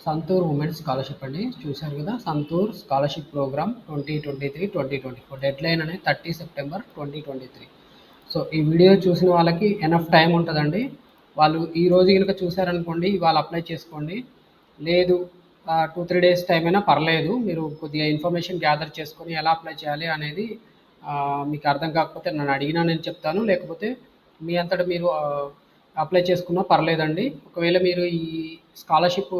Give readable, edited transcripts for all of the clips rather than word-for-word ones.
Santoor women's scholarship అండి. చూశారు కదా, Santoor scholarship program 2023-2024 deadline అనేది 30 సెప్టెంబర్ 2023. సో ఈ వీడియో చూసిన వాళ్ళకి ఎనఫ్ టైం ఉంటుందండి. వాళ్ళు ఈ రోజు కనుక చూశారనుకోండి, వాళ్ళు అప్లై చేసుకోండి. లేదు 2-3 డేస్ టైం అయినా పర్లేదు, మీరు కొద్దిగా ఇన్ఫర్మేషన్ గ్యాదర్ చేసుకొని ఎలా అప్లై చేయాలి అనేది మీకు అర్థం కాకపోతే నన్ను అడిగినా నేను చెప్తాను, లేకపోతే మీ అంతటా మీరు అప్లై చేసుకున్నా పర్లేదండి. ఒకవేళ మీరు ఈ స్కాలర్షిప్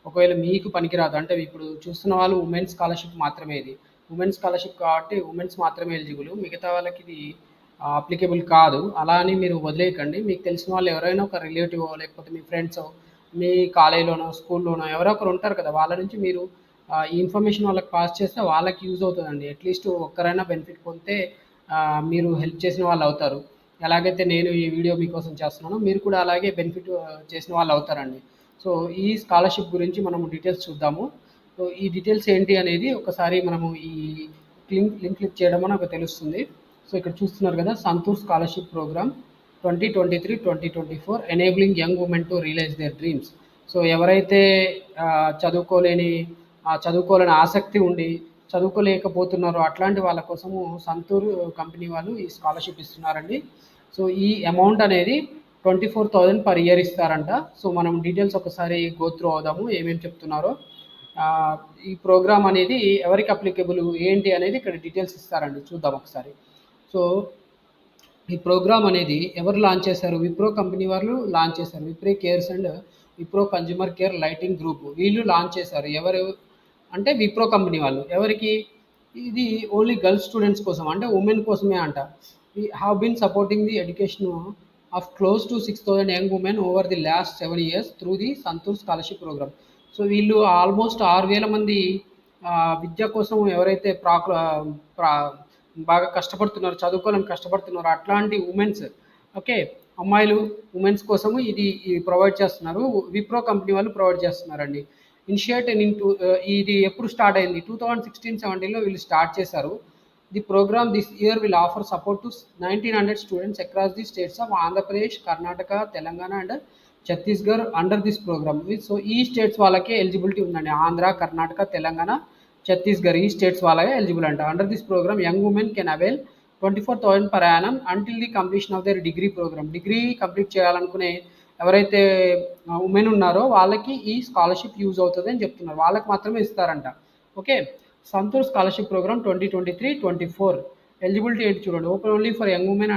ఒకవేళ మీకు పనికిరాదు అంటే, ఇప్పుడు చూస్తున్న వాళ్ళు ఉమెన్స్ స్కాలర్షిప్ మాత్రమే, ఇది ఉమెన్స్ స్కాలర్షిప్ కాబట్టి ఉమెన్స్ మాత్రమే ఎలిజిబుల్, మిగతా వాళ్ళకి ఇది అప్లికేబుల్ కాదు. అలా అని మీరు వదిలేయకండి. మీకు తెలిసిన వాళ్ళు ఎవరైనా ఒక రిలేటివ్ లేకపోతే మీ ఫ్రెండ్స్ మీ కాలేజీలోనో స్కూల్లోనో ఎవరో ఒకరు ఉంటారు కదా, వాళ్ళ నుంచి మీరు ఈ ఇన్ఫర్మేషన్ వాళ్ళకి పాస్ చేస్తే వాళ్ళకి యూజ్ అవుతుందండి. అట్లీస్ట్ ఒక్కరైనా బెనిఫిట్ పొందితే మీరు హెల్ప్ చేసిన వాళ్ళు అవుతారు. ఎలాగైతే నేను ఈ వీడియో మీకోసం చేస్తున్నానో మీరు కూడా అలాగే బెనిఫిట్ చేసిన వాళ్ళు అవుతారండి. సో ఈ స్కాలర్షిప్ గురించి మనం డీటెయిల్స్ చూద్దాము. సో ఈ డీటెయిల్స్ ఏంటి అనేది ఒకసారి మనము ఈ లింక్ క్లిక్ చేయడం మనకు తెలుస్తుంది. సో ఇక్కడ చూస్తున్నారు కదా, Santoor scholarship program 2023-2024 enabling young women to realise their dreams. So ఎవరైతే చదువుకోవాలని ఆసక్తి ఉండి చదువుకోలేకపోతున్నారో అట్లాంటి వాళ్ళ కోసము సంతూర్ కంపెనీ వాళ్ళు ఈ స్కాలర్షిప్ ఇస్తున్నారండి. సో ఈ అమౌంట్ అనేది 24,000 పర్ ఇయర్ ఇస్తారంట. సో మనం డీటెయిల్స్ ఒకసారి గో త్రూ అవుదాము, ఏమేమి చెప్తున్నారో. ఈ ప్రోగ్రామ్ అనేది ఎవరికి అప్లికేబుల్ ఏంటి అనేది ఇక్కడ డీటెయిల్స్ ఇస్తారండి, చూద్దాం ఒకసారి. సో ఈ ప్రోగ్రామ్ అనేది ఎవరు లాంచ్ చేశారు? విప్రో కంపెనీ వాళ్ళు లాంచ్ చేశారు. Wipro cares and Wipro consumer care lighting group వీళ్ళు లాంచ్ చేశారు. ఎవరు అంటే విప్రో కంపెనీ వాళ్ళు. ఎవరికి? ఇది ఓన్లీ గర్ల్స్ స్టూడెంట్స్ కోసం, అంటే ఉమెన్ కోసమే అంట. We have been supporting the education of close to 6,000 young women over the last 7 years through the Santoor scholarship program. So వీళ్ళు ఆల్మోస్ట్ 6,000 మంది విద్య కోసం ఎవరైతే బాగా కష్టపడుతున్నారు, చదువుకోవాలని కష్టపడుతున్నారు అట్లాంటి ఉమెన్స్, ఓకే, అమ్మాయిలు ఉమెన్స్ కోసము ఇది ప్రొవైడ్ చేస్తున్నారు. విప్రో కంపెనీ వాళ్ళు ప్రొవైడ్ చేస్తున్నారండి. ఇనిషియేట్ ఇది ఎప్పుడు స్టార్ట్ అయింది? 2016-17లో వీళ్ళు స్టార్ట్ చేశారు. The program this year will offer support to 1,900 students across the states of Andhra Pradesh, Karnataka, Telangana and Chhattisgarh under this program. So ఈ స్టేట్స్ వాళ్ళకే ఎలిజిబిలిటీ ఉందండి. ఆంధ్ర, కర్ణాటక, తెలంగాణ, ఛత్తీస్గఢ్ ఈ స్టేట్స్ వాళ్ళే ఎలిజిబుల్ అంట. Under this program young women can avail 24,000 per annum until the completion of their degree program. Degree complete చేయాలనుకునే ఎవరైతే women ఉన్నారో వాళ్ళకి ఈ స్కాలర్షిప్ యూజ్ అవుతుంది అని చెప్తున్నారు. వాళ్ళకి మాత్రమే ఇస్తారంట. Okay, Santoor scholarship program 2023-24 eligibility ఏంటి చూడండి. Open only for young women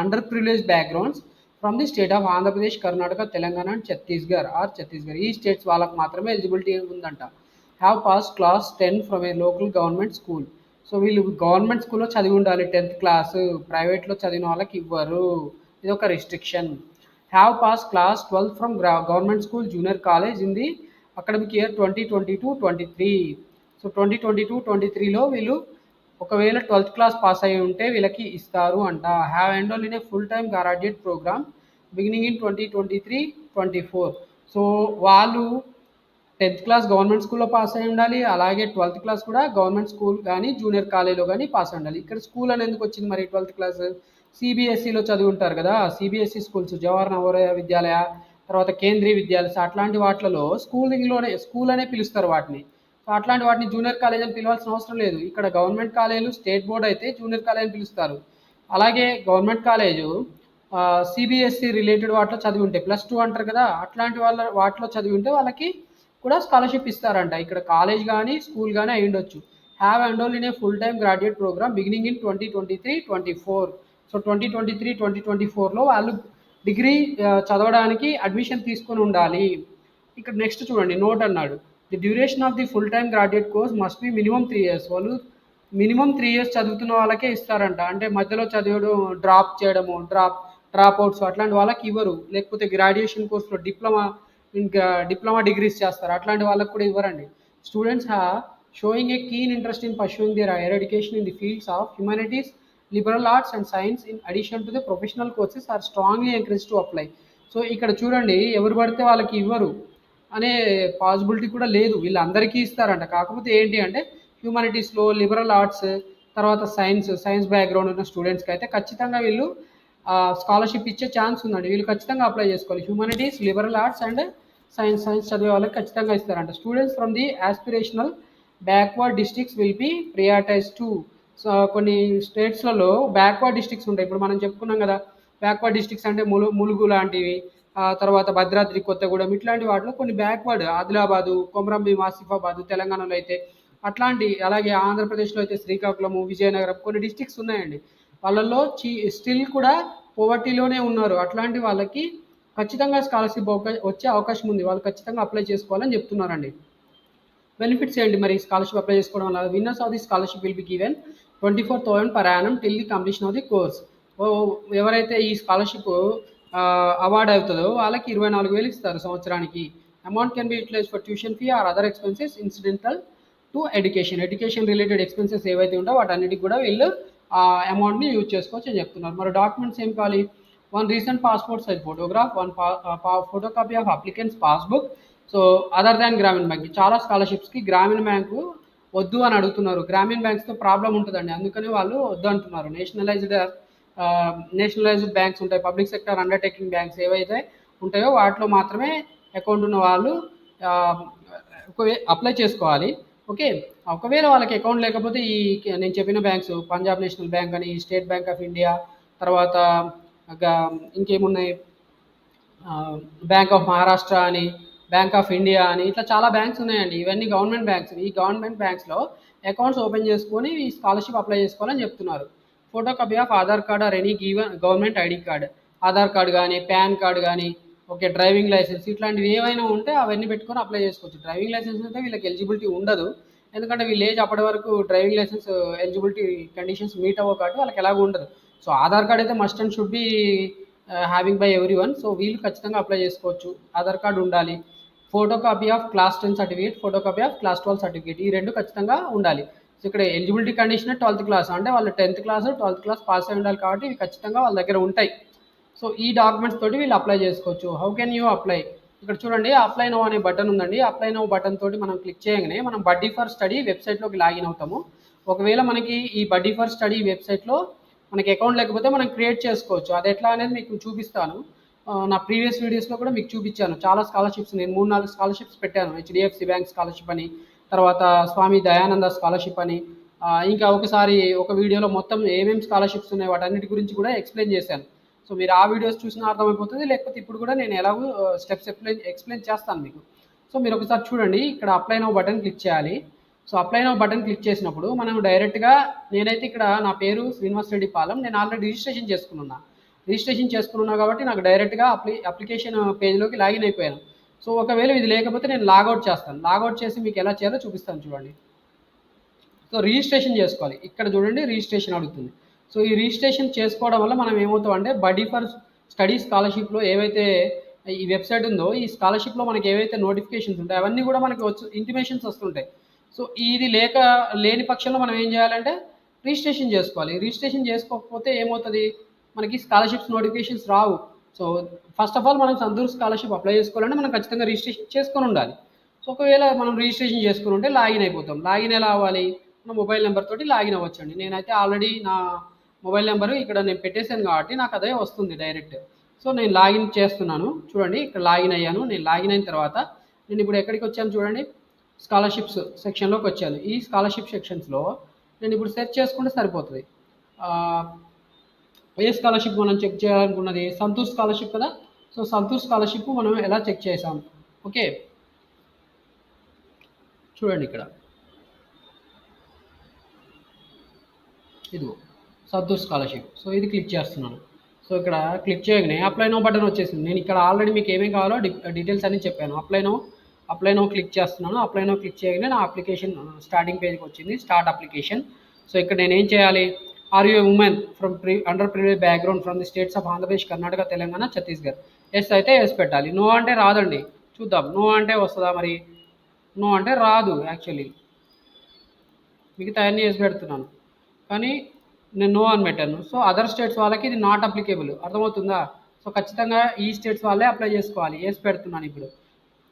under privilege backgrounds from the state of Andhra Pradesh, Karnataka, Telangana and Chhattisgarh ఈ స్టేట్స్ వాళ్ళకి మాత్రమే ఎలిజిబిలిటీ ఉందంట. Have pass class 10 from a local government school. So వీళ్ళు గవర్నమెంట్ స్కూల్లో చదివి ఉండాలి 10th క్లాస్, ప్రైవేట్లో చదివిన వాళ్ళకి ఇవ్వరు, ఇది ఒక restriction. Have pass class 12 from government school junior college in the academic year 2022-23. So 2022-23లో వీళ్ళు ఒకవేళ 12th క్లాస్ పాస్ అయ్యి ఉంటే వీళ్ళకి ఇస్తారు అంట. Have enrol in a full time graduate programme beginning in 2023-24. So వాళ్ళు 10th క్లాస్ గవర్నమెంట్ స్కూల్లో పాస్ అయి ఉండాలి, అలాగే 12th క్లాస్ కూడా గవర్నమెంట్ స్కూల్ కానీ జూనియర్ కాలేజ్లో కానీ పాస్ అయి ఉండాలి. ఇక్కడ స్కూల్ అని ఎందుకు వచ్చింది మరి? 12th క్లాస్ సిబిఎస్ఈలో చదివి ఉంటారు కదా, సిబిఎస్ఈ స్కూల్స్, జవహర్ నవోదయ విద్యాలయ, తర్వాత కేంద్రీయ విద్యాలయ, అట్లాంటి వాటిలలో స్కూల్ అనే పిలుస్తారు వాటిని. సో అట్లాంటి వాటిని జూనియర్ కాలేజ్ అని పిలవాల్సిన అవసరం లేదు. ఇక్కడ గవర్నమెంట్ కాలేజీలు స్టేట్ బోర్డ్ అయితే జూనియర్ కాలేజ్ అని పిలుస్తారు. అలాగే గవర్నమెంట్ కాలేజు సిబిఎస్ఈ రిలేటెడ్ వాటిలో చదివి ఉంటే +2 అంటారు కదా, అట్లాంటి వాటిలో చదివి ఉంటే వాళ్ళకి కూడా స్కాలర్షిప్ ఇస్తారంట. ఇక్కడ కాలేజ్ కానీ స్కూల్ కానీ అయి ఉండొచ్చు. Have enrol in a full time graduate programme beginning in 2023-24. So 2023-2024లో వాళ్ళు డిగ్రీ చదవడానికి అడ్మిషన్ తీసుకొని ఉండాలి. ఇక్కడ నెక్స్ట్ చూడండి, నోట్ అన్నాడు. The duration of the full time graduate course must be minimum 3 years. వాళ్ళు మినిమం 3 years చదువుతున్న వాళ్ళకే ఇస్తారంట. అంటే మధ్యలో చదివడం, డ్రాప్ చేయడము, డ్రాప్ అవుట్స్ అట్లాంటి వాళ్ళకి ఇవ్వరు. లేకపోతే గ్రాడ్యుయేషన్ కోర్సులో డిప్లొమా డిగ్రీస్ చేస్తారు, అట్లాంటి వాళ్ళకి కూడా ఇవ్వరండి. Students showing a keen interest in pursuing their higher education in the fields of humanities, liberal arts and science in addition to the professional courses are strongly encourage to apply. So ఇక్కడ చూడండి, ఎవరు పడితే వాళ్ళకి ఇవ్వరు అనే possibility కూడా లేదు, వీళ్ళందరికీ ఇస్తారంట. కాకపోతే ఏంటి అంటే హ్యూమానిటీస్లో, లిబరల్ ఆర్ట్స్, తర్వాత సైన్స్ బ్యాక్గ్రౌండ్ ఉన్న స్టూడెంట్స్కి అయితే ఖచ్చితంగా వీళ్ళు స్కాలర్షిప్ ఇచ్చే ఛాన్స్ ఉందండి. వీళ్ళు ఖచ్చితంగా అప్లై చేసుకోవాలి. Humanities, liberal arts and science చదివే వాళ్ళకి ఖచ్చితంగా ఇస్తారంట. Students from the aspirational backward districts will be prioritise to. So కొన్ని స్టేట్స్లలో బ్యాక్వర్డ్ డిస్ట్రిక్ట్స్ ఉంటాయి. ఇప్పుడు మనం చెప్పుకున్నాం కదా, బ్యాక్వర్డ్ డిస్ట్రిక్ట్స్ అంటే ములుగు లాంటివి, తర్వాత భద్రాద్రి కొత్తగూడెం ఇట్లాంటి వాటిలో కొన్ని బ్యాక్వర్డ్, ఆదిలాబాదు, కొమరంభీం, ఆసిఫాబాదు తెలంగాణలో అయితే అట్లాంటి, అలాగే ఆంధ్రప్రదేశ్లో అయితే శ్రీకాకుళము, విజయనగరం కొన్ని డిస్ట్రిక్ట్స్ ఉన్నాయండి. వాళ్ళల్లో స్టిల్ కూడా పోవర్టీలోనే ఉన్నారు. అట్లాంటి వాళ్ళకి ఖచ్చితంగా స్కాలర్షిప్ వచ్చే అవకాశం ఉంది. వాళ్ళు ఖచ్చితంగా అప్లై చేసుకోవాలని చెప్తున్నారండి. బెనిఫిట్స్ ఏంటి మరి స్కాలర్షిప్ అప్లై చేసుకోవడం వల్ల? Winners of the scholarship will be given 24,000 per annum till the completion of the course. ఎవరైతే ఈ స్కాలర్షిప్ అవార్డ్ అవుతుందో వాళ్ళకి 24,000 ఇస్తారు సంవత్సరానికి. Amount can be utilize for tuition fee or other expenses incidental to education related expenses ఏవైతే ఉంటాయో వాటన్నిటికి కూడా వీళ్ళు ఆ అమౌంట్ని యూజ్ చేసుకోవచ్చు అని చెప్తున్నారు. మరి డాక్యుమెంట్స్ ఏం కావాలి? One recent passport size photograph, one photocopy of applicants passbook. So other than గ్రామీణ బ్యాంక్, చాలా స్కాలర్షిప్స్కి గ్రామీణ బ్యాంకు వద్దు అని అడుగుతున్నారు. గ్రామీణ బ్యాంక్స్తో ప్రాబ్లం ఉంటుందండి, అందుకని వాళ్ళు వద్దు అంటున్నారు. నేషనలైజ్డ్ బ్యాంక్స్ ఉంటాయి, పబ్లిక్ సెక్టర్ అండర్టేకింగ్ బ్యాంక్స్ ఏవైతే ఉంటాయో వాటిలో మాత్రమే అకౌంట్ ఉన్న వాళ్ళు అప్లై చేసుకోవాలి. ఓకే, ఒకవేళ వాళ్ళకి అకౌంట్ లేకపోతే ఈ నేను చెప్పిన బ్యాంక్స్, పంజాబ్ నేషనల్ బ్యాంక్ అని, స్టేట్ బ్యాంక్ ఆఫ్ ఇండియా, తర్వాత ఇంకేమున్నాయి, బ్యాంక్ ఆఫ్ మహారాష్ట్ర అని, బ్యాంక్ ఆఫ్ ఇండియా అని, ఇట్లా చాలా బ్యాంక్స్ ఉన్నాయండి. ఇవన్నీ గవర్నమెంట్ బ్యాంక్స్. ఈ గవర్నమెంట్ బ్యాంక్స్లో అకౌంట్స్ ఓపెన్ చేసుకొని ఈ స్కాలర్షిప్ అప్లై చేసుకోవాలని చెప్తున్నారు. Photo copy of Aadhaar card or any given government ID card, Aadhaar card కానీ, పాన్ కార్డ్ కానీ, ఓకే, డ్రైవింగ్ లైసెన్స్ ఇట్లాంటివి ఏవైనా ఉంటే అవన్నీ పెట్టుకొని అప్లై చేసుకోవచ్చు. డ్రైవింగ్ లైసెన్స్ అంటే వీళ్ళకి ఎలిజిబిలిటీ ఉండదు, ఎందుకంటే వీళ్ళు ఏజ్ అప్పటి వరకు driving licence eligibility conditions meet అవ్వవు కాబట్టి వాళ్ళకి ఎలాగో ఉండదు. సో ఆధార్ కార్డ్ అయితే must and should be having by every one. So వీళ్ళు ఖచ్చితంగా అప్లై చేసుకోవచ్చు. ఆధార్ కార్డు ఉండాలి. Photo copy of class 10 certificate, photo copy of class 12 certificate, ఈ రెండు ఖచ్చితంగా ఉండాలి. సో ఇక్కడ ఎలిజిబిలిటీ కండిషన్ 12th క్లాస్, అంటే వాళ్ళు 10th class 12th class pass అయి ఉండాలి కాబట్టి ఇవి ఖచ్చితంగా వాళ్ళ దగ్గర ఉంటాయి. సో ఈ డాక్యుమెంట్స్ తోటి వీళ్ళు అప్లై చేసుకోవచ్చు. How can you apply? ఇక్కడ చూడండి, అప్లై నో అనే బటన్ ఉందండి. అప్లై నో బటన్ తోటి మనం క్లిక్ చేయగానే మనం బడ్డీ ఫర్ స్టడీ వెబ్సైట్లోకి లాగిన్ అవుతాము. ఒకవేళ మనకి ఈ బడ్డీ ఫర్ స్టడీ వెబ్సైట్లో మనకి అకౌంట్ లేకపోతే మనం క్రియేట్ చేసుకోవచ్చు. అది ఎట్లా అనేది మీకు చూపిస్తాను. నా ప్రీవియస్ వీడియోస్లో కూడా మీకు చూపించాను. చాలా స్కాలర్షిప్స్, నేను 3-4 స్కాలర్షిప్స్ పెట్టాను. హెచ్డిఎఫ్సి బ్యాంక్ స్కాలర్షిప్ అని, తర్వాత స్వామి దయానంద స్కాలర్షిప్ అని, ఇంకా ఒకసారి ఒక వీడియోలో మొత్తం ఏమేమి స్కాలర్షిప్స్ ఉన్నాయి వాటన్నిటి గురించి కూడా ఎక్స్ప్లెయిన్ చేశాను. సో మీరు ఆ వీడియోస్ చూసినా అర్థమైపోతుంది, లేకపోతే ఇప్పుడు కూడా నేను ఎలాగో స్టెప్స్ ఎక్స్ప్లెయిన్ చేస్తాను మీకు. సో మీరు ఒకసారి చూడండి, ఇక్కడ అప్లై నౌ బటన్ క్లిక్ చేయాలి. So apply now button click చేసినప్పుడు మనం డైరెక్ట్గా, నేనైతే ఇక్కడ నా పేరు శ్రీనివాస్ రెడ్డి పాలెం, నేను ఆల్రెడీ రిజిస్ట్రేషన్ చేసుకున్నా కాబట్టి నాకు డైరెక్ట్గా అప్లికేషన్ పేజ్లోకి లాగిన్ అయిపోయాను. సో ఒకవేళ ఇది లేకపోతే నేను లాగౌట్ చేస్తాను. లాగౌట్ చేసి మీకు ఎలా చేయాలో చూపిస్తాను చూడండి. సో రిజిస్ట్రేషన్ చేసుకోవాలి. ఇక్కడ చూడండి, రిజిస్ట్రేషన్ అడుగుతుంది. సో ఈ రిజిస్ట్రేషన్ చేసుకోవడం వల్ల మనం ఏమవుతాం అంటే, బడ్డీ ఫర్ స్టడీ స్కాలర్షిప్లో ఏవైతే ఈ వెబ్సైట్ ఉందో, ఈ స్కాలర్షిప్లో మనకి ఏవైతే నోటిఫికేషన్స్ ఉంటాయి అవన్నీ కూడా మనకి ఇంటిమేషన్స్ వస్తుంటాయి. సో ఇది లేని పక్షంలో మనం ఏం చేయాలంటే రిజిస్ట్రేషన్ చేసుకోవాలి. రిజిస్ట్రేషన్ చేసుకోకపోతే ఏమవుతుంది, మనకి scholarships notifications Rao. So first of all మనం సంతూర్ స్కాలర్షిప్ అప్లై చేసుకోవాలంటే మనం ఖచ్చితంగా రిజిస్ట్రేషన్ చేసుకొని ఉండాలి. సో ఒకవేళ మనం రిజిస్ట్రేషన్ చేసుకుని ఉంటే లాగిన్ అయిపోతాం. లాగిన్ ఎలా అవ్వాలి? నా మొబైల్ నెంబర్ తోటి లాగిన్ అవ్వచ్చండి. నేనైతే ఆల్రెడీ నా మొబైల్ నెంబరు ఇక్కడ నేను పెట్టేశాను కాబట్టి నాకు అదే వస్తుంది డైరెక్ట్. సో నేను లాగిన్ చేస్తున్నాను చూడండి, ఇక్కడ లాగిన్ అయ్యాను. నేను లాగిన్ అయిన తర్వాత నేను ఇప్పుడు ఎక్కడికి వచ్చాను చూడండి, స్కాలర్షిప్స్ సెక్షన్లోకి వచ్చాను. ఈ స్కాలర్షిప్ సెక్షన్స్లో నేను ఇప్పుడు సెర్చ్ చేసుకుంటే సరిపోతుంది. ఏ స్కాలర్షిప్ మనం చెక్ చేయాలనుకున్నది? సంతూర్ స్కాలర్షిప్ కదా. సో సంతూర్ స్కాలర్షిప్ మనం ఎలా చెక్ చేసాం? ఓకే, చూడండి ఇక్కడ ఇదిగో సంతూర్ స్కాలర్షిప్. సో ఇది క్లిక్ చేస్తున్నాను. సో ఇక్కడ క్లిక్ చేయగానే అప్లై నో బటన్ వచ్చేసింది. నేను ఇక్కడ ఆల్రెడీ మీకు ఏమేమి కావాలో డీటెయిల్స్ అన్ని చెప్పాను. అప్లై నో క్లిక్ చేస్తున్నాను. అప్లై నో క్లిక్ చేయగానే నా అప్లికేషన్ స్టార్టింగ్ పేజ్కి వచ్చింది, స్టార్ట్ అప్లికేషన్. సో ఇక్కడ నేను ఏం చేయాలి? Are you women from under privilege background from the states of Andhra Pradesh, Karnataka, Telangana, Chhattisgarh. Yes అయితే ఎస్ పెట్టాలి. నో అంటే రాదండి. చూద్దాం, నో అంటే వస్తుందా మరి? నో అంటే రాదు. యాక్చువల్లీ మిగతా అన్నీ వేసి పెడుతున్నాను కానీ నేను నో అని పెట్టాను. సో అదర్ స్టేట్స్ వాళ్ళకి ఇది నాట్ అప్లికేబుల్, అర్థమవుతుందా? సో ఖచ్చితంగా ఈ స్టేట్స్ వాళ్ళే అప్లై చేసుకోవాలి. వేసి పెడుతున్నాను. ఇప్పుడు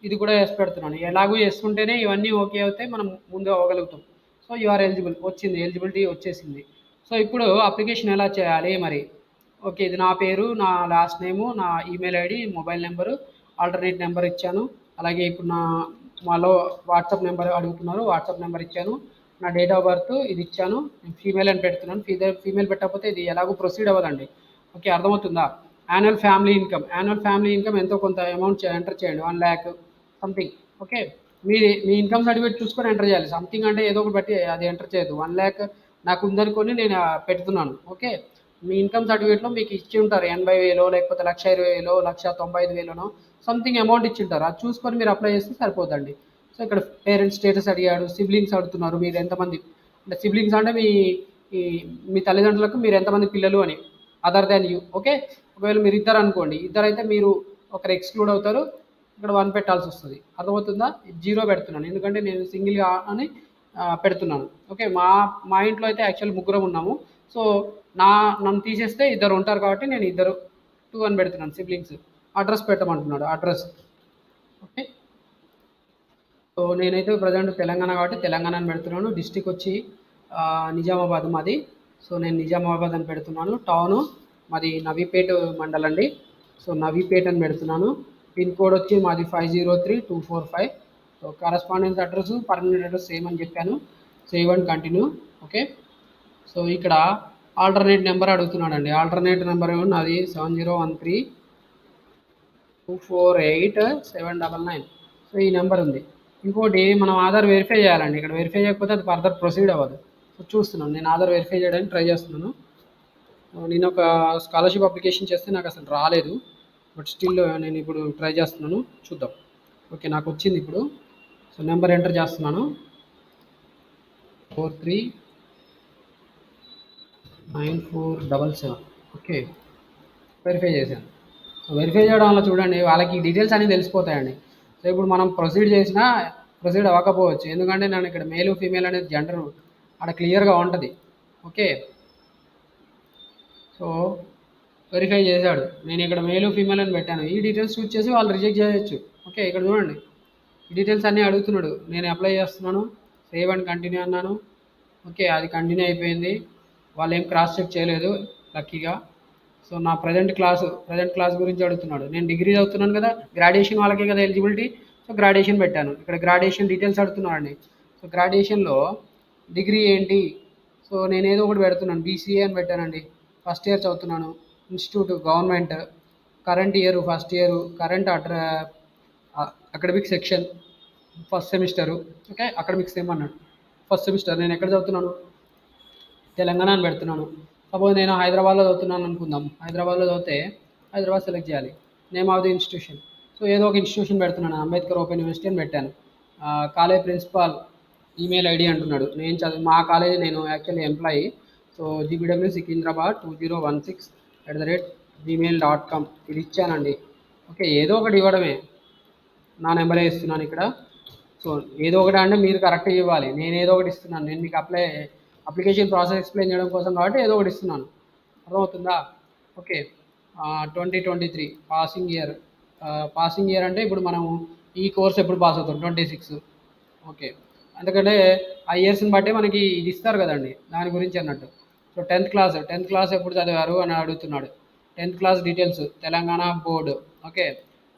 ఇది కూడా వేసి పెడుతున్నాను. ఎలాగూ వేసుకుంటేనే ఇవన్నీ ఓకే అవుతాయి, మనం ముందు అవ్వగలుగుతాం. సో యు ఆర్ ఎలిజిబుల్ వచ్చింది, ఎలిజిబిలిటీ వచ్చేసింది. సో ఇప్పుడు అప్లికేషన్ ఎలా చేయాలి మరి? ఓకే, ఇది నా పేరు, నా లాస్ట్ నేము, నా email ID, mobile number, alternate number ఇచ్చాను, అలాగే ఇప్పుడు మాలో వాట్సాప్ నెంబర్ అడుగుతున్నారు, వాట్సాప్ నెంబర్ ఇచ్చాను, నా డేట్ ఆఫ్ బర్త్ ఇది ఇచ్చాను, నేను ఫీమేల్ అని పెడుతున్నాను. ఫీమేల్ పెట్టకపోతే ఇది ఎలాగో ప్రొసీడ్ అవ్వదండి. ఓకే, అర్థమవుతుందా? యాన్యువల్ ఫ్యామిలీ ఇన్కమ్ ఎంతో కొంత అమౌంట్ ఎంటర్ చేయండి, 1,00,000 సంథింగ్. ఓకే, మీ మీ ఇన్కమ్ సర్టిఫికేట్ చూసుకొని ఎంటర్ చేయాలి. సంథింగ్ అంటే ఏదో ఒకటి బట్టి అది ఎంటర్ చేయొద్దు. 1,00,000 నాకు ఉందనుకొని నేను పెడుతున్నాను. ఓకే, మీ ఇన్కమ్ సర్టిఫికేట్లో మీకు ఇచ్చి ఉంటారు 80,000 లేకపోతే 1,20,000 1,95,000 సంథింగ్ అమౌంట్ ఇచ్చి ఉంటారు. అది చూసుకొని మీరు అప్లై చేస్తే సరిపోదండి. సో ఇక్కడ పేరెంట్స్ స్టేటస్ అడిగాడు, సిబ్లింగ్స్ అడుగుతున్నారు, మీరు ఎంతమంది అంటే సిబ్లింగ్స్ అంటే మీ తల్లిదండ్రులకు మీరు ఎంతమంది పిల్లలు అని, అదర్ దాన్ యూ. ఓకే, ఒకవేళ మీరు ఇద్దరు అనుకోండి, ఇద్దరైతే మీరు ఒకరు ఎక్స్క్లూడ్ అవుతారు, ఇక్కడ 1 పెట్టాల్సి వస్తుంది. అర్థమవుతుందా? 0 పెడుతున్నాను ఎందుకంటే నేను సింగిల్గా అని పెడుతున్నాను. ఓకే, మా ఇంట్లో అయితే యాక్చువల్ ముగ్గురం ఉన్నాము. సో నన్ను తీసేస్తే ఇద్దరు ఉంటారు కాబట్టి నేను ఇద్దరు 2 అని పెడుతున్నాను సిబ్లింగ్స్. అడ్రస్ పెట్టమంటున్నాడు, అడ్రస్. ఓకే, సో నేనైతే ప్రజెంట్ తెలంగాణ కాబట్టి తెలంగాణ అని పెడుతున్నాను. డిస్టిక్ వచ్చి నిజామాబాద్ మాది. సో నేను నిజామాబాద్ అని పెడుతున్నాను. టౌను మాది నవీపేట మండల్ అండి. సో నవీపేట అని పెడుతున్నాను. పిన్ కోడ్ వచ్చి మాది 503245. So correspondence address permanent address same అని చెప్పాను. Save and continue. Okay, so ఇక్కడ ఆల్టర్నేట్ నెంబర్ అడుగుతున్నాడండి. ఆల్టర్నేట్ నెంబర్ నాది 7013248799. సో ఈ నెంబర్ ఉంది. ఇంకోటి మనం ఆధార్ వెరిఫై చేయాలండి. ఇక్కడ వెరిఫై చేయకపోతే అది ఫర్దర్ ప్రొసీడ్ అవ్వదు. సో చూస్తున్నాను, నేను ఆధార్ వెరిఫై చేయడానికి ట్రై చేస్తున్నాను. నేను ఒక స్కాలర్షిప్ అప్లికేషన్ చేస్తే నాకు అసలు రాలేదు, బట్ స్టిల్ నేను ఇప్పుడు ట్రై చేస్తున్నాను, చూద్దాం. ఓకే, నాకు వచ్చింది ఇప్పుడు. సో నెంబర్ ఎంటర్ చేస్తున్నాను, 439477. ఓకే, వెరిఫై చేశాను. సో వెరిఫై చేయడం వల్ల చూడండి వాళ్ళకి డీటెయిల్స్ అన్నీ తెలిసిపోతాయండి. సో ఇప్పుడు మనం ప్రొసీడ్ అవ్వకపోవచ్చు, ఎందుకంటే నేను ఇక్కడ మేలు ఫీమేల్ అనేది జెండర్ అక్కడ క్లియర్గా ఉంటుంది. ఓకే, సో వెరిఫై చేశాడు, నేను ఇక్కడ మేలు ఫీమేల్ అని పెట్టాను. ఈ డీటెయిల్స్ చూస్ చేసి వాళ్ళు రిజెక్ట్ చేయొచ్చు. ఓకే, ఇక్కడ చూడండి ఈ డీటెయిల్స్ అన్నీ అడుగుతున్నాడు, నేను అప్లై చేస్తున్నాను, సేవ్ అండ్ కంటిన్యూ అన్నాను. ఓకే, అది కంటిన్యూ అయిపోయింది. వాళ్ళు ఏం క్రాస్ చెక్ చేయలేదు లక్కీగా. సో నా ప్రజెంట్ క్లాస్ గురించి అడుగుతున్నాడు. నేను డిగ్రీ చదువుతున్నాను కదా, గ్రాడ్యుయేషన్ వాళ్ళకే కదా ఎలిజిబిలిటీ. సో గ్రాడ్యుయేషన్ పెట్టాను. ఇక్కడ గ్రాడ్యుయేషన్ డీటెయిల్స్ అడుగుతున్నారండి. సో గ్రాడ్యుయేషన్లో డిగ్రీ ఏంటి, సో నేను ఏదో ఒకటి పెడుతున్నాను, బీసీఏ అని పెట్టానండి. ఫస్ట్ ఇయర్ చదువుతున్నాను, institute government, current year first year, current academic section first semester. Okay, academics ఏమన్నాడు ఫస్ట్ సెమిస్టర్. నేను ఎక్కడ చదువుతున్నాను, తెలంగాణ అని పెడుతున్నాను. సపోజ్ నేను హైదరాబాద్లో చదువుతున్నాను అనుకుందాం. హైదరాబాద్లో చదివితే హైదరాబాద్ సెలెక్ట్ చేయాలి. Name of the institution, so ఏదో ఒక ఇన్స్టిట్యూషన్ పెడుతున్నాను, అంబేద్కర్ ఓపెన్ యూనివర్సిటీ అని పెట్టాను. కాలేజ్ ప్రిన్సిపాల్ ఈమెయిల్ ఐడి అంటున్నాడు. మా కాలేజీ నేను actually employee. So GBW Secunderabad 2016@gmail.com ఇది ఇచ్చానండి. ఓకే, ఏదో ఒకటి ఇవ్వడమే, నా నెంబరే ఇస్తున్నాను ఇక్కడ. సో ఏదో ఒకటి అంటే మీరు కరెక్ట్గా ఇవ్వాలి, నేను ఏదో ఒకటి ఇస్తున్నాను. నేను మీకు అప్లికేషన్ ప్రాసెస్ ఎక్స్ప్లెయిన్ చేయడం కోసం కాబట్టి ఏదో ఒకటి ఇస్తున్నాను. అర్థమవుతుందా? ఓకే, 2023 పాసింగ్ ఇయర్ అంటే ఇప్పుడు మనము ఈ కోర్స్ ఎప్పుడు పాస్ అవుతాం, 26. ఓకే, ఎందుకంటే ఆ ఇయర్స్ని బట్టి మనకి ఇది ఇస్తారు కదండి, దాని గురించి అన్నట్టు. సో 10th క్లాస్ ఎప్పుడు చదివారు అని అడుగుతున్నాడు. 10th class details Telangana board. Okay,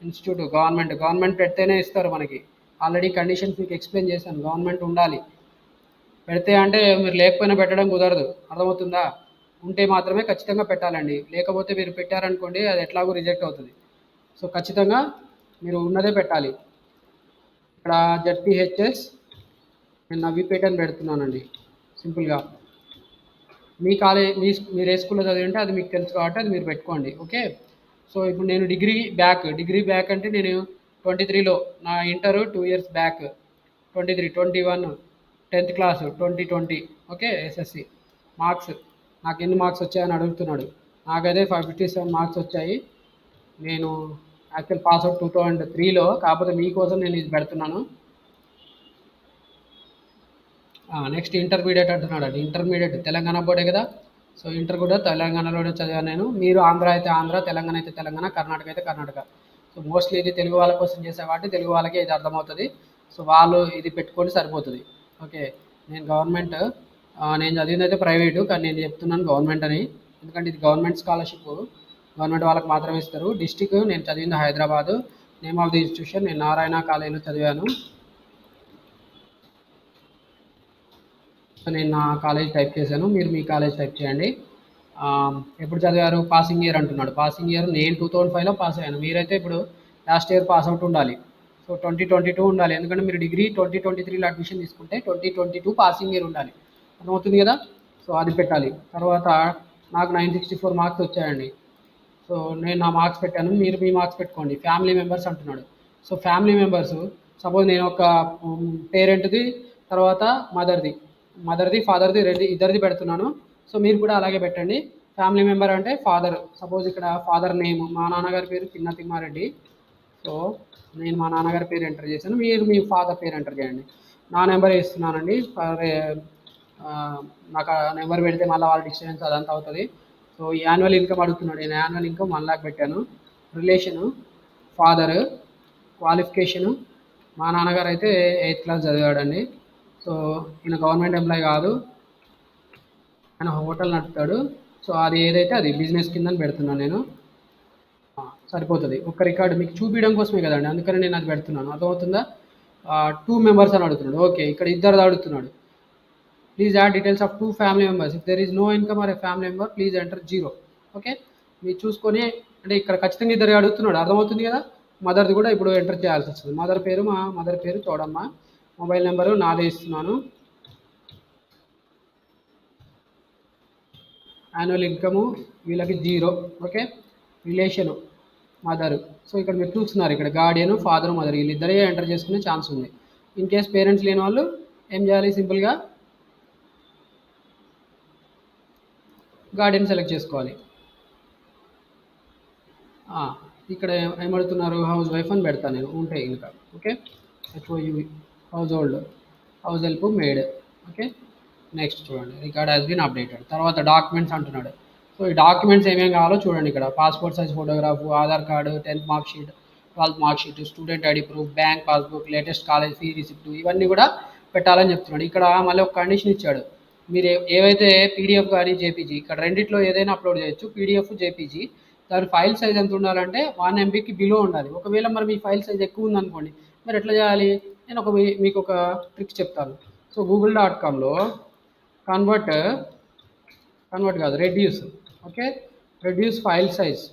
institute government పెడితేనే ఇస్తారు మనకి. ఆల్రెడీ కండిషన్స్ మీకు ఎక్స్ప్లెయిన్ చేశాను, గవర్నమెంట్ ఉండాలి. పెడితే అంటే మీరు లేకపోయినా పెట్టడం కుదరదు. అర్థమవుతుందా? ఉంటే మాత్రమే ఖచ్చితంగా పెట్టాలండి, లేకపోతే మీరు పెట్టారనుకోండి అది ఎట్లాగో రిజెక్ట్ అవుతుంది. సో ఖచ్చితంగా మీరు ఉన్నదే పెట్టాలి. ఇక్కడ జడ్పీహెచ్ఎస్ నేను నవీపేట అని పెడుతున్నానండి సింపుల్గా. మీ మీరు ఏ స్కూల్లో చదివింటే అది మీకు తెలుసు కాబట్టి అది మీరు పెట్టుకోండి. ఓకే, సో ఇప్పుడు నేను డిగ్రీ బ్యాక్ అంటే నేను 23లో నా inter 2 years back, 21 10th class 2020. Okay, SSC marks నాకు ఎన్ని మార్క్స్ వచ్చాయని అడుగుతున్నాడు. నాకైతే 557 మార్క్స్ వచ్చాయి. నేను యాక్చువల్ పాస్అవుట్ 2003లో, కాకపోతే మీకోసం నేను ఇది పెడుతున్నాను. నెక్స్ట్ ఇంటర్మీడియట్ అంటున్నాడు అండి. ఇంటర్మీడియట్ తెలంగాణ బోర్డే కదా, సో ఇంటర్ కూడా తెలంగాణలోనే చదివాను నేను. మీరు ఆంధ్ర అయితే ఆంధ్ర, తెలంగాణ అయితే తెలంగాణ, కర్ణాటక అయితే కర్ణాటక. సో మోస్ట్లీ ఇది తెలుగు వాళ్ళ కోసం చేసే కాబట్టి తెలుగు వాళ్ళకే ఇది అర్థమవుతుంది. సో వాళ్ళు ఇది పెట్టుకొని సరిపోతుంది. ఓకే, నేను నేను చదివింది అయితే ప్రైవేటు, కానీ నేను చెప్తున్నాను గవర్నమెంట్ అని, ఎందుకంటే ఇది గవర్నమెంట్ స్కాలర్షిప్, గవర్నమెంట్ వాళ్ళకి మాత్రమే ఇస్తారు. డిస్టిక్ నేను చదివింది Hyderabad, name of the institution నేను నారాయణ కాలేజీలో చదివాను. సో నేను నా కాలేజ్ టైప్ చేశాను, మీరు మీ కాలేజ్ టైప్ చేయండి. ఎప్పుడు చదివారు? పాసింగ్ ఇయర్ అంటున్నాడు. పాసింగ్ ఇయర్ నేను 2005లో పాస్ అయ్యాను, మీరైతే ఇప్పుడు లాస్ట్ ఇయర్ పాస్ అవుట్ ఉండాలి. సో 2022 ఉండాలి, ఎందుకంటే మీరు డిగ్రీ 2023లో అడ్మిషన్ తీసుకుంటే 2022 పాసింగ్ ఇయర్ ఉండాలి. అర్థమవుతుంది కదా? సో అది పెట్టాలి. తర్వాత నాకు 964 మార్క్స్ వచ్చాయండి. సో నేను నా మార్క్స్ పెట్టాను, మీరు మీ మార్క్స్ పెట్టుకోండి. ఫ్యామిలీ మెంబర్స్ అంటున్నాడు. సో ఫ్యామిలీ మెంబర్స్, సపోజ్ నేను ఒక పేరెంట్ది, తర్వాత మదర్ది ఫాదర్ది రెండు ఇద్దరిది పెడుతున్నాను. సో మీరు కూడా అలాగే పెట్టండి. ఫ్యామిలీ మెంబర్ అంటే ఫాదర్, సపోజ్ ఇక్కడ ఫాదర్ నేమ్ మా నాన్నగారి పేరు చిన్న తిమ్మారెడ్డి. సో నేను మా నాన్నగారి పేరు ఎంటర్ చేశాను, మీరు మీ ఫాదర్ పేరు ఎంటర్ చేయండి. నా నెంబర్ ఇస్తున్నానండి. నాకు ఆ నెంబర్ పెడితే మళ్ళీ వాళ్ళ డిస్టెన్స్ అదంతా అవుతుంది. సో యాన్యువల్ ఇన్కమ్ అడుగుతున్నాడు, నేను యాన్యువల్ ఇన్కమ్ 1 lakh పెట్టాను. రిలేషను ఫాదరు, క్వాలిఫికేషను మా నాన్నగారు అయితే 8th క్లాస్ చదివాడండి. సో ఈయన గవర్నమెంట్ ఎంప్లాయ్ కాదు, ఆయన హోటల్ నడుపుతాడు. సో అది ఏదైతే అది బిజినెస్ కింద పెడుతున్నాను నేను. సరిపోతుంది. ఒక రికార్డు మీకు చూపించడం కోసమే కదండి, అందుకని నేను అది పెడుతున్నాను. అర్థమవుతుందా? 2 మెంబర్స్ అని అడుగుతున్నాడు. ఓకే, ఇక్కడ ఇద్దరు అడుగుతున్నాడు. Please add details of 2 family members. If there is no income or a family member please enter 0. Okay, మీరు చూసుకొని, అంటే ఇక్కడ ఖచ్చితంగా ఇద్దరు అడుగుతున్నాడు. అర్థమవుతుంది కదా? మదర్ది కూడా ఇప్పుడు ఎంటర్ చేయాల్సి వస్తుంది. మా మదర్ పేరు చూడమ్మ, మొబైల్ నెంబరు నాదే ఇస్తున్నాను. యాన్యువల్ ఇన్కము వీళ్ళకి 0. Okay, relation mother. సో ఇక్కడ మీరు చూస్తున్నారు, ఇక్కడ గార్డియన్ ఫాదర్ మదర్ వీళ్ళిద్దరే ఎంటర్ చేసుకునే ఛాన్స్ ఉంది. ఇన్ కేస్ పేరెంట్స్ లేని వాళ్ళు ఏం చేయాలి? సింపుల్గా గార్డియన్ సెలెక్ట్ చేసుకోవాలి. ఇక్కడ ఏమడుతున్నారు? హౌస్ వైఫ్ అని పెడతాను నేను, ఉంటాయి ఇంకా. Okay, HOU house hold, house help made. Okay, next చూడండి, రికార్డ్ హ్యాస్ బీన్ అప్డేటెడ్. తర్వాత డాక్యుమెంట్స్ అంటున్నాడు. సో ఈ డాక్యుమెంట్స్ ఏమేమి కావాలో చూడండి. ఇక్కడ passport size photograph, Aadhaar card, 10th mark sheet, 12th mark sheet, student ID proof, bank passbook, latest college fee receipt, ఇవన్నీ కూడా పెట్టాలని చెప్తున్నాడు. ఇక్కడ మళ్ళీ ఒక కండిషన్ ఇచ్చాడు, మీరు ఏవైతే పీడిఎఫ్ కానీ జేపీజీ, ఇక్కడ రెండిట్లో ఏదైనా అప్లోడ్ చేయొచ్చు, పీడిఎఫ్ జేపీజీ. దాని ఫైల్ సైజ్ ఎంత ఉండాలంటే 1 MBకి బిలో ఉండాలి. ఒకవేళ మరి మీ ఫైల్ సైజ్ ఎక్కువ ఉందనుకోండి, మరి ఎట్లా చేయాలి? నేను మీకు ఒక ట్రిక్ చెప్తాను. సో google.comలో కన్వర్ట్ కాదు, reduce. Okay, reduce file size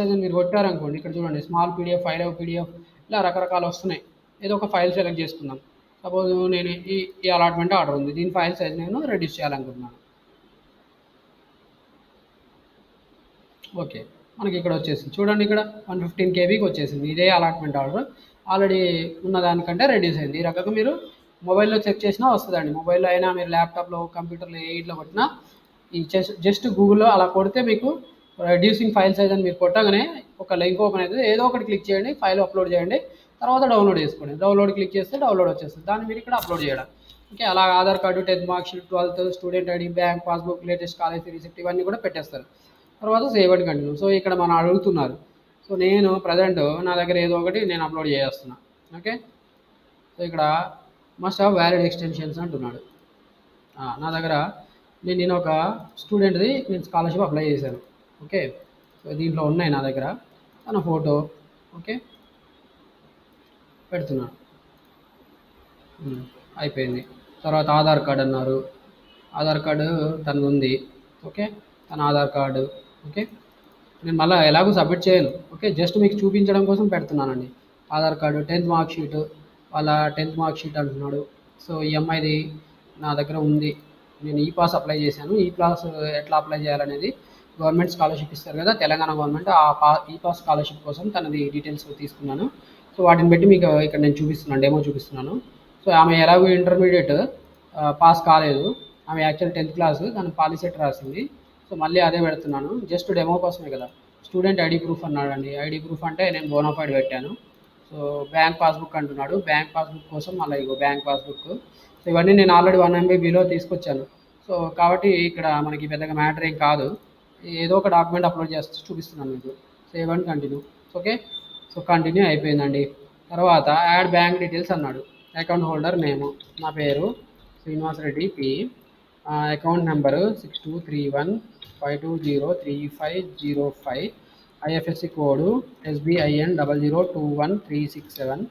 అని మీరు కొట్టారనుకోండి, ఇక్కడ చూడండి, స్మాల్ పీడిఎఫ్, ఫైల్ పీడిఎఫ్, ఇలా రకరకాలు వస్తున్నాయి. ఏదో ఒక ఫైల్ సెలెక్ట్ చేసుకుందాం. సపోజ్ నేను ఈ అలాట్మెంట్ ఆర్డర్ ఉంది, దీని ఫైల్ సైజ్ నేను రెడ్యూస్ చేయాలనుకుంటున్నాను. ఓకే, మనకి ఇక్కడ వచ్చేసింది చూడండి, ఇక్కడ 115 KBకి వచ్చేసింది. ఇదే అలాట్మెంట్ ఆర్డర్ ఆల్రెడీ ఉన్న దానికంటే రెడ్యూస్ అయింది. ఈ రకంగా మీరు మొబైల్లో చెక్ చేసినా వస్తుందండి. మొబైల్లో అయినా మీరు ల్యాప్టాప్లో, కంప్యూటర్లో ఎయిట్లో కొట్టినా, ఈ జస్ట్ గూగుల్లో అలా కొడితే మీకు రెడ్యూసింగ్ ఫైల్ సైజ్ అని మీరు కొట్టగానే ఒక లింక్ ఓపెన్ అవుతుంది. ఏదో ఒకటి క్లిక్ చేయండి, ఫైల్ అప్లోడ్ చేయండి, తర్వాత డౌన్లోడ్ చేసుకోండి. డౌన్లోడ్ క్లిక్ చేస్తే డౌన్లోడ్ వచ్చేస్తుంది, దాన్ని మీరు ఇక్కడ అప్లోడ్ చేయడం. ఓకే, అలా Aadhaar card, 10th mark sheet, 12th, student ID, bank passbook, latest college receipt, ఇవన్నీ కూడా పెట్టేస్తారు. తర్వాత సేవ్ అండ్ కంటిన్యూ. సో ఇక్కడ మనం అడుగుతున్నారు. సో నేను ప్రజెంట్ నా దగ్గర ఏదో ఒకటి నేను అప్లోడ్ చేస్తున్నా. ఓకే, సో ఇక్కడ మస్ట్ హ్యావ్ వ్యాలిడ్ ఎక్స్టెన్షన్స్ అంటున్నాడు. నా దగ్గర నేను ఒక స్టూడెంట్ది నేను స్కాలర్షిప్ అప్లై చేశాను. ఓకే, సో దీంట్లో ఉన్నాయి నా దగ్గర తన ఫోటో. ఓకే, పెడుతున్నాను. అయిపోయింది. తర్వాత ఆధార్ కార్డు అన్నారు, ఆధార్ కార్డు తనది ఉంది. ఓకే, తన ఆధార్ కార్డు. ఓకే, నేను మళ్ళీ ఎలాగో సబ్మిట్ చేయను. ఓకే, జస్ట్ మీకు చూపించడం కోసం పెడుతున్నానండి. Aadhaar card, 10th mark sheet, వాళ్ళ 10th మార్క్ షీట్ అంటున్నాడు. సో ఈ అమ్మాయిది నా దగ్గర ఉంది. నేను ఈ పాస్ అప్లై చేశాను. ఈ పాస్ ఎట్లా అప్లై చేయాలనేది గవర్నమెంట్ స్కాలర్షిప్ ఇస్తారు కదా, తెలంగాణ గవర్నమెంట్, ఈ పాస్ స్కాలర్షిప్ కోసం తనది డీటెయిల్స్ తీసుకున్నాను. సో వాటిని బట్టి మీకు ఇక్కడ నేను చూపిస్తున్నాను, డెమో చూపిస్తున్నాను. సో ఆమె ఎలాగో ఇంటర్మీడియట్ పాస్ కాలేదు, ఆమె యాక్చువల్ 10th క్లాస్, తను పాలిసెట్ రాసింది. సో మళ్ళీ అదే పెడుతున్నాను, జస్ట్ డెమో కోసమే కదా. స్టూడెంట్ ఐడి ప్రూఫ్ అన్నాడండి. ఐడి ప్రూఫ్ అంటే నేను బోనాఫైడ్ పెట్టాను. సో బ్యాంక్ పాస్బుక్ అంటున్నాడు. బ్యాంక్ పాస్బుక్ కోసం మళ్ళీ ఇగో బ్యాంక్ పాస్బుక్. సో ఇవన్నీ నేను ఆల్రెడీ 1 MB బిలో తీసుకొచ్చాను. సో కాబట్టి ఇక్కడ మనకి పెద్దగా మ్యాటర్ ఏం కాదు. ఏదో ఒక డాక్యుమెంట్ అప్లోడ్ చేస్తూ చూపిస్తున్నాను మీకు. Save and continue. Okay, so continue అయిపోయిందండి. తర్వాత యాడ్ బ్యాంక్ డీటెయిల్స్ అన్నాడు. అకౌంట్ హోల్డర్ నేము నా పేరు Srinivas Reddy P, account number 623152035005, IFSC code SBIN002137.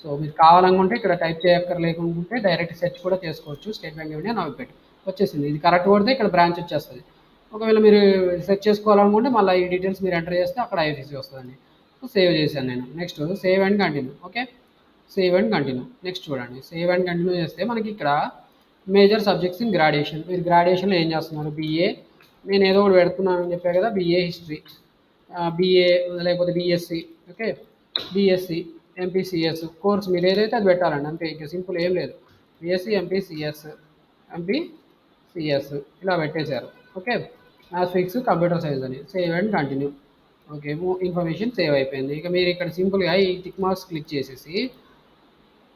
So మీరు కావాలనుకుంటే ఇక్కడ టైప్ చేయక్కర్లేకుంటే డైరెక్ట్ సెర్చ్ కూడా చేసుకోవచ్చు. State bank of India Navipet వచ్చేసింది. ఇది కరెక్ట్ కొడితే ఇక్కడ బ్రాంచ్ వచ్చేస్తుంది. ఒకవేళ మీరు సెర్చ్ చేసుకోవాలనుకుంటే మళ్ళీ ఈ డీటెయిల్స్ మీరు ఎంటర్ చేస్తే అక్కడ ఐఎఫ్ఎస్సి వస్తుందండి. సో సేవ్ చేశాను నేను. Next save and continue. Okay, save and continue. Next చూడండి, సేవ్ అండ్ కంటిన్యూ చేస్తే మనకి ఇక్కడ మేజర్ సబ్జెక్ట్స్ ఇన్ గ్రాడ్యుయేషన్. మీరు గ్రాడ్యుయేషన్లో ఏం చేస్తున్నారు? BA, నేను ఏదో ఒకటి పెడుతున్నాను అని చెప్పా కదా, BA హిస్టరీ, BA లేకపోతే BSc. Okay, BSc, MPCS course మీరు ఏదైతే అది పెట్టాలండి, అంతే. ఇంకా సింపుల్ ఏం లేదు. BSc MPCS ఇలా పెట్టేశారు. ఓకే, మ్యాథ్స్ ఫిజిక్స్ కంప్యూటర్ సైన్స్ అని. Save and continue. Okay, information save అయిపోయింది. ఇక మీరు ఇక్కడ సింపుల్గా ఈ టిక్ మార్క్స్ క్లిక్ చేసేసి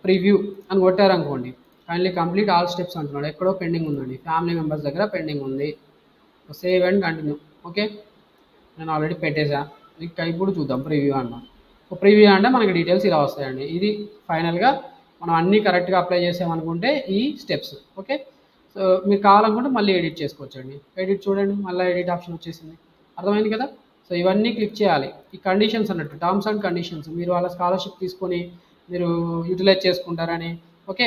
ప్రివ్యూ అని కొట్టారనుకోండి, ఫైనలీ కంప్లీట్ ఆల్ స్టెప్స్ అంటున్నాడు. ఎక్కడో పెండింగ్ ఉందండి, ఫ్యామిలీ మెంబర్స్ దగ్గర పెండింగ్ ఉంది. Save and continue. ఓకే, నేను ఆల్రెడీ పెట్టేసా. ఇక ఇప్పుడు చూద్దాం ప్రివ్యూ అన్నాం. సో ప్రివ్యూ అంటే మనకి డీటెయిల్స్ ఇలా వస్తాయండి. ఇది ఫైనల్గా మనం అన్నీ కరెక్ట్గా అప్లై చేసామనుకుంటే ఈ స్టెప్స్. ఓకే, సో మీరు కావాలనుకుంటే మళ్ళీ ఎడిట్ చేసుకోవచ్చండి. ఎడిట్ చూడండి, మళ్ళీ ఎడిట్ ఆప్షన్ వచ్చేసింది. అర్థమైంది కదా. సో ఇవన్నీ క్లిక్ చేయాలి. ఈ కండిషన్స్ అన్నట్టు టర్మ్స్ అండ్ కండిషన్స్, మీరు వాళ్ళ స్కాలర్షిప్ తీసుకొని మీరు యూటిలైజ్ చేసుకుంటారని. ఓకే,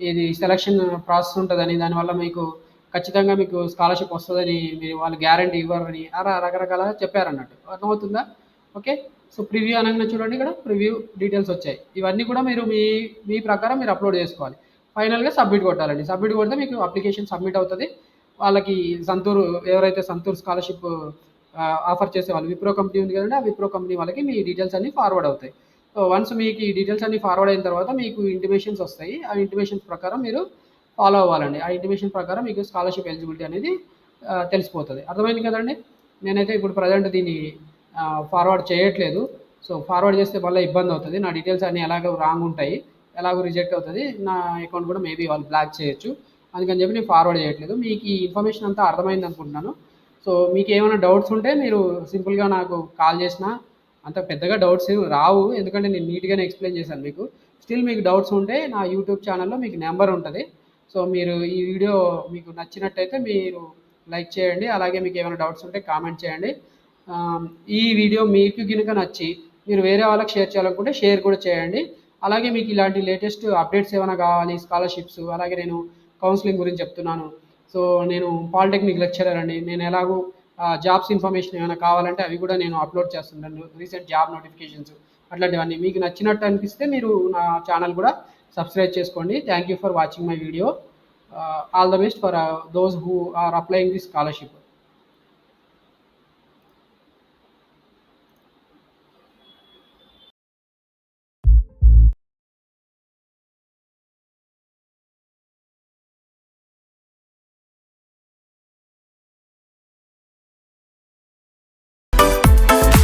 ఇది సెలక్షన్ ప్రాసెస్ ఉంటుందని, దానివల్ల మీకు ఖచ్చితంగా మీకు స్కాలర్షిప్ వస్తుందని మీరు వాళ్ళు గ్యారంటీ ఇవ్వరని అలా రకరకాలుగా చెప్పారన్నట్టు. అర్థమవుతుందా? ఓకే, సో ప్రివ్యూ అనగానే చూడండి ఇక్కడ ప్రివ్యూ డీటెయిల్స్ వచ్చాయి. ఇవన్నీ కూడా మీరు మీ ప్రకారం మీరు అప్లోడ్ చేసుకోవాలి. ఫైనల్గా సబ్మిట్ కొట్టాలండి. సబ్మిట్ కొడితే మీకు అప్లికేషన్ సబ్మిట్ అవుతుంది. వాళ్ళకి సంతూర్, ఎవరైతే సంతూర్ స్కాలర్షిప్ ఆఫర్ చేసే వాళ్ళు, విప్రో కంపెనీ ఉంది కదండి, ఆ విప్రో కంపెనీ వాళ్ళకి మీ డీటెయిల్స్ అన్నీ ఫార్వర్డ్ అవుతాయి. సో వన్స్ మీకు ఈ డీటెయిల్స్ అన్నీ ఫార్వర్డ్ అయిన తర్వాత మీకు ఇంటిమేషన్స్ వస్తాయి. ఆ ఇంటిమేషన్స్ ప్రకారం మీరు ఫాలో అవ్వాలండి. ఆ ఇంటిమేషన్ ప్రకారం మీకు స్కాలర్షిప్ ఎలిజిబిలిటీ అనేది తెలిసిపోతుంది. అర్థమైంది కదండి. నేనైతే ఇప్పుడు ప్రజెంట్ దీన్ని ఫార్వర్డ్ చేయట్లేదు. సో ఫార్వర్డ్ చేస్తే మళ్ళీ ఇబ్బంది అవుతుంది. నా డీటెయిల్స్ అన్నీ ఎలాగో రాంగ్ ఉంటాయి, ఎలాగో రిజెక్ట్ అవుతుంది, నా అకౌంట్ కూడా మేబీ వాళ్ళు బ్లాక్ చేయొచ్చు. అందుకని చెప్పి నేను ఫార్వర్డ్ చేయట్లేదు. మీకు ఈ ఇన్ఫర్మేషన్ అంతా అర్థమైంది అనుకుంటున్నాను. సో మీకు ఏమైనా డౌట్స్ ఉంటే మీరు సింపుల్గా నాకు కాల్ చేసినా, అంత పెద్దగా డౌట్స్ రావు, ఎందుకంటే నేను నీట్గానే ఎక్స్ప్లెయిన్ చేశాను మీకు. స్టిల్ మీకు డౌట్స్ ఉంటే నా యూట్యూబ్ ఛానల్లో మీకు నెంబర్ ఉంటుంది. సో మీరు ఈ వీడియో మీకు నచ్చినట్టయితే మీరు లైక్ చేయండి. అలాగే మీకు ఏమైనా డౌట్స్ ఉంటే కామెంట్ చేయండి. ఈ వీడియో మీకు కనుక నచ్చి మీరు వేరే వాళ్ళకి షేర్ చేయాలనుకుంటే షేర్ కూడా చేయండి. అలాగే మీకు ఇలాంటి లేటెస్ట్ అప్డేట్స్ ఏమైనా కావాలి, స్కాలర్షిప్స్, అలాగే నేను కౌన్సిలింగ్ గురించి చెప్తున్నాను. సో నేను పాలిటెక్నిక్ లెక్చరర్ అండి. నేను ఎలాగో జాబ్స్ ఇన్ఫర్మేషన్ ఏమైనా కావాలంటే అవి కూడా నేను అప్లోడ్ చేస్తుంటాను, రీసెంట్ జాబ్ నోటిఫికేషన్స్ అట్లాంటివన్నీ. మీకు నచ్చినట్టు అనిపిస్తే మీరు నా ఛానల్ కూడా సబ్స్క్రైబ్ చేసుకోండి. Thank you for watching my video. All the best for those who are applying this scholarship.